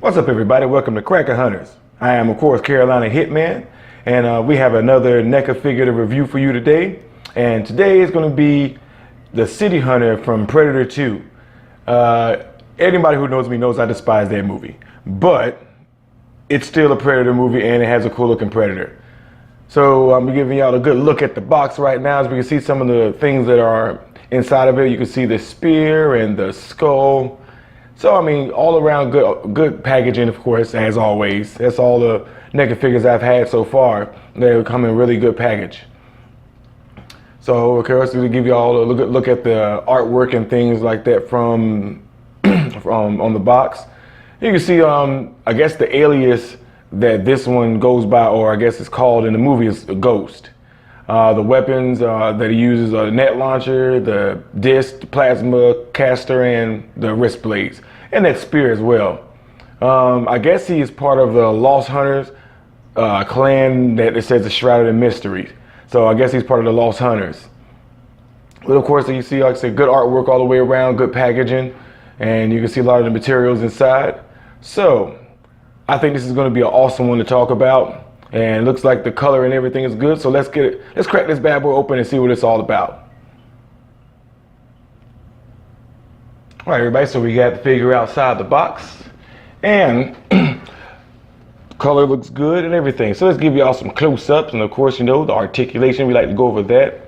What's up, everybody? Welcome to Cracker Hunters. I am, of course, Carolina Hitman, and we have another NECA figure to review for you today. And today is going to be the City Hunter from Predator 2. Anybody who knows me knows I despise that movie, but it's still a Predator movie, and it has a cool-looking Predator. So I'm giving y'all a good look at the box right now, as we can see some of the things that are inside of it. You can see the spear and the skull. So, I mean, all around good packaging, of course, as always. That's all the NECA figures I've had so far. They come in really good package. So, of course, to give you all a good look at the artwork and things like that from on the box. You can see, I guess the alias that this one goes by, or I guess it's called in the movie, is a Ghost. The weapons that he uses are the net launcher, the disc, the plasma caster, and the wrist blades, and that spear as well. I guess he is part of the Lost Hunters clan that it says is shrouded in mystery. So I guess he's part of the Lost Hunters. But of course, you see, like I said, good artwork all the way around, good packaging, and you can see a lot of the materials inside. So I think this is going to be an awesome one to talk about. And it looks like the color and everything is good. So let's crack this bad boy open and see what it's all about. All right, everybody, so we got the figure outside the box. And color looks good and everything. So let's give you all some close-ups. And of course, you know, the articulation, we like to go over that.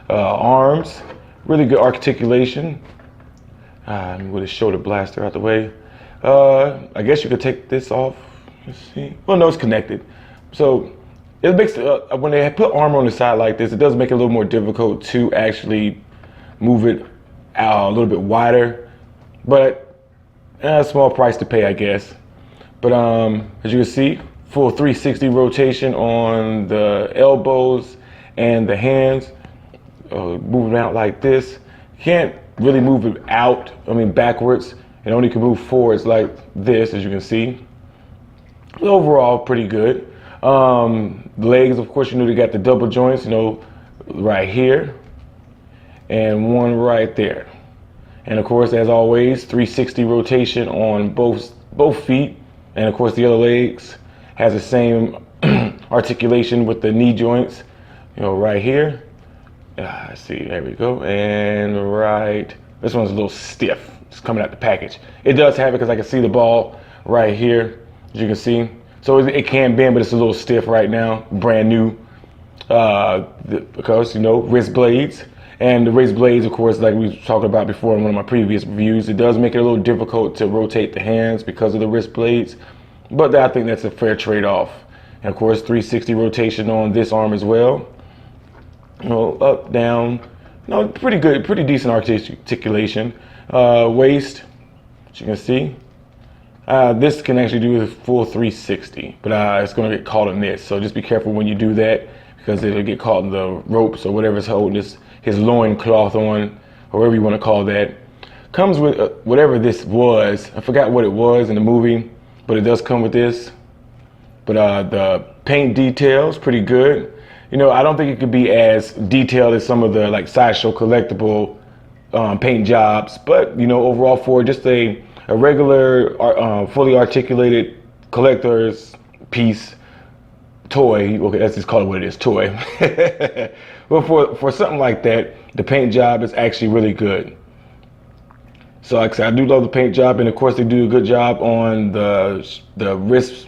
Arms, really good articulation. With a shoulder blaster out the way. I guess you could take this off. Let's see. Well, no, it's connected. So it makes when they put armor on the side like this, it does make it a little more difficult to actually move it out a little bit wider. But a small price to pay, I guess. But as you can see, full 360 rotation on the elbows and the hands. Moving out like this. You can't really move it out. I mean backwards. It only can move forwards like this, as you can see. Overall, pretty good. Legs, of course, you know, they got the double joints, you know, right here and one right there. And of course, as always, 360 rotation on both feet. And of course, the other legs has the same articulation with the knee joints, you know, right here. Let's see, there we go. And right, this one's a little stiff. It's coming out the package. It does have it because I can see the ball right here, as you can see. So it can bend, but it's a little stiff right now, brand new. Because, you know, wrist blades. And the wrist blades, of course, like we talked about before in one of my previous reviews, it does make it a little difficult to rotate the hands because of the wrist blades. But I think that's a fair trade-off. And of course, 360 rotation on this arm as well. You know, up, down. No, pretty good, pretty decent articulation. Waist, as you can see. This can actually do a full 360, but it's going to get caught in this. So just be careful when you do that, because it'll get caught in the ropes or whatever's holding his loin cloth on, or whatever you want to call that. Comes with whatever this was. I forgot what it was in the movie, but it does come with this. But the paint details, pretty good. You know, I don't think it could be as detailed as some of the like Sideshow collectible paint jobs, but you know, overall for just a regular, fully articulated collector's piece, toy. Okay, let's just call it what it is, toy. But for something like that, the paint job is actually really good. So like I said, I do love the paint job, and of course they do a good job on the wrists,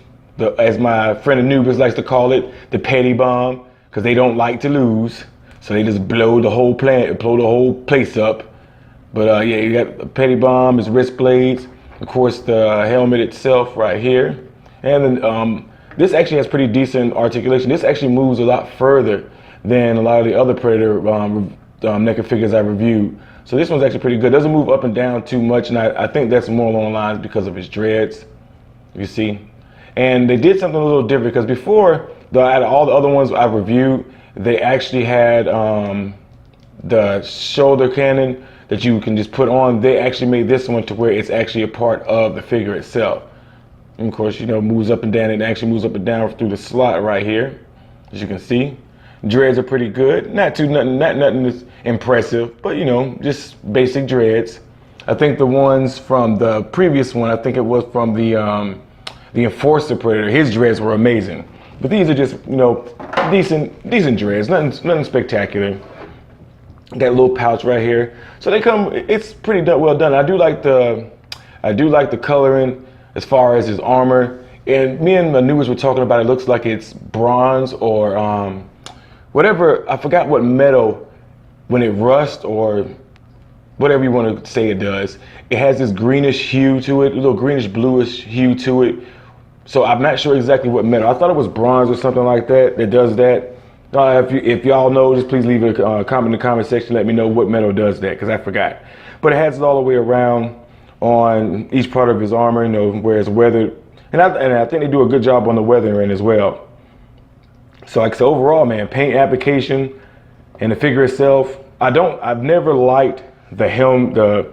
as my friend Anubis likes to call it, the petty bomb, because they don't like to lose. So they just blow the whole place up. But yeah, you got the petty bomb, his wrist blades, of course the helmet itself right here. And then this actually has pretty decent articulation. This actually moves a lot further than a lot of the other Predator NECA figures I reviewed. So this one's actually pretty good. Doesn't move up and down too much, and I think that's more along the lines because of his dreads, you see. And they did something a little different, because before, out of all the other ones I've reviewed, they actually had the shoulder cannon that you can just put on. They actually made this one to where it's actually a part of the figure itself. And of course, you know, moves up and down. It actually moves up and down through the slot right here, as you can see. Dreads are pretty good. Not nothing that's impressive, but you know, just basic dreads. I think the ones from the previous one, I think it was from the the Enforcer Predator, his dreads were amazing. But these are just, you know, decent dreads, nothing spectacular. Got a little pouch right here. So they come, it's pretty well done. I do like the coloring as far as his armor. And me and Manuas were talking about it. Looks like it's bronze or whatever. I forgot what metal when it rusts or whatever you want to say it does. It has this greenish hue to it, a little greenish bluish hue to it. So I'm not sure exactly what metal. I thought it was bronze or something like that that does that. If y'all know, just please leave a comment in the comment section. Let me know what metal does that, because I forgot. But it has it all the way around on each part of his armor, you know, where it's weathered. And I think they do a good job on the weathering as well. So like so overall, man, paint application and the figure itself, I've never liked the helmet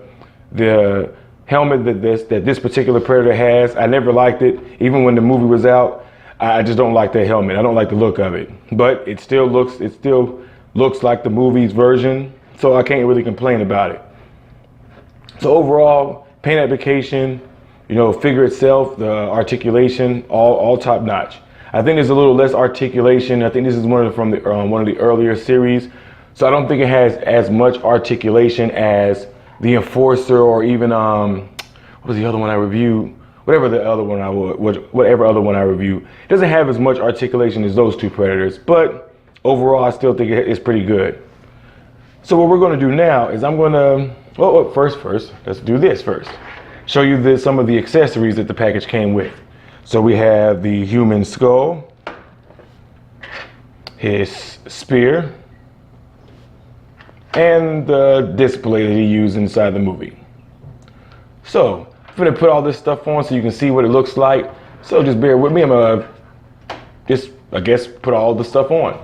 that this particular Predator has. I never liked it. Even when the movie was out, I just don't like that helmet. I don't like the look of it. But it still looks like the movie's version, so I can't really complain about it. So overall, paint application, you know, figure itself, the articulation, all top notch. I think there's a little less articulation. I think this is one of the earlier series, so I don't think it has as much articulation as the Enforcer or even what was the other one I reviewed? Whatever other one I reviewed. It doesn't have as much articulation as those two Predators, but overall I still think it's pretty good. So what we're going to do now is I'm going to, first, let's do this first. Show you some of the accessories that the package came with. So we have the human skull, his spear, and the display that he used inside the movie. So I'm gonna put all this stuff on so you can see what it looks like. So just bear with me. I'm gonna just, I guess, put all the stuff on.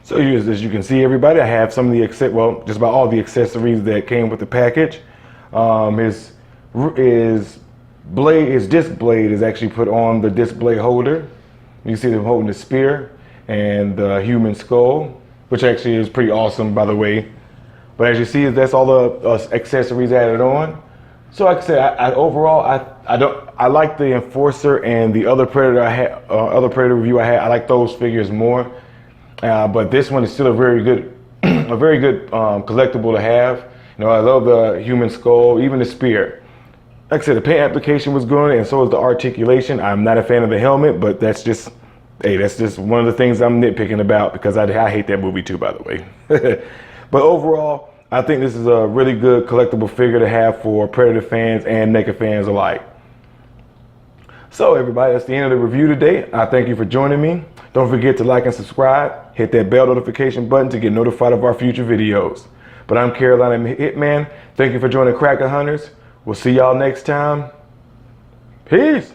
So as you can see, everybody, I have some of the just about all the accessories that came with the package. His disc blade is actually put on the disc blade holder. You can see them holding the spear and the human skull, which actually is pretty awesome, by the way. But as you see, that's all the accessories added on. So like I said, overall, I like the Enforcer and the other Predator review I had. I like those figures more. But this one is still a very good collectible to have. You know, I love the human skull, even the spear. Like I said, the paint application was good, and so is the articulation. I'm not a fan of the helmet, but that's just one of the things I'm nitpicking about, because I hate that movie too, by the way. But overall, I think this is a really good collectible figure to have for Predator fans and NECA fans alike. So everybody, that's the end of the review today. I thank you for joining me. Don't forget to like and subscribe. Hit that bell notification button to get notified of our future videos. But I'm Carolina Hitman. Thank you for joining Cracker Hunters. We'll see y'all next time. Peace.